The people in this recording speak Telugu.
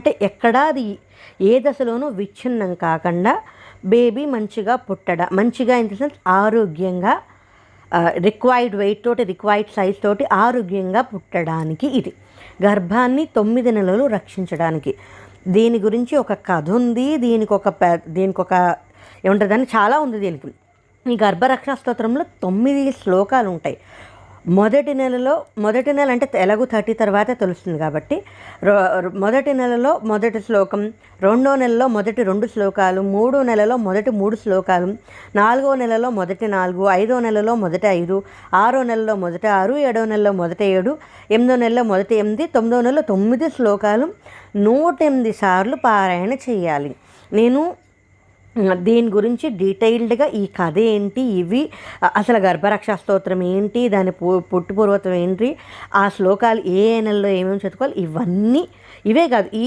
అంటే ఎక్కడా అది ఏ దశలోనూ విచ్ఛిన్నం కాకుండా బేబీ మంచిగా ఇన్ ది సెన్స్ ఆరోగ్యంగా రిక్వైర్డ్ వెయిట్ తోటి రిక్వైర్డ్ సైజ్ తోటి ఆరోగ్యంగా పుట్టడానికి ఇది గర్భాన్ని 9 నెలలు రక్షించడానికి. దీని గురించి ఒక కథ ఉంది, దీనికి ఒక ఏమంటుందని చాలా ఉంది దీనికి. ఈ గర్భరక్షణ స్తోత్రంలో 9 శ్లోకాలు ఉంటాయి. మొదటి నెల అంటే ఎలాగూ 30 తర్వాత తెలుస్తుంది కాబట్టి మొదటి నెలలో మొదటి శ్లోకం, రెండో నెలలో మొదటి 2 శ్లోకాలు, 3వ నెలలో మొదటి 3 శ్లోకాలు, 4వ నెలలో మొదటి 4, 5వ నెలలో మొదటి 5, 6వ నెలలో మొదటి 6, 7వ నెలలో మొదటి 7, 8వ నెలలో మొదటి 8, 9వ నెలలో 9 శ్లోకాలు 108 సార్లు పారాయణ చేయాలి. నేను దీని గురించి డీటెయిల్డ్గా ఈ కథ ఏంటి, ఇవి అసలు గర్భరక్షా స్తోత్రం ఏంటి, దాని పుట్టుపూర్వతం ఏంటి, ఆ శ్లోకాలు ఏ నెలలో ఏమేమి చదువుకోవాలి, ఇవన్నీ ఇవే కాదు ఈ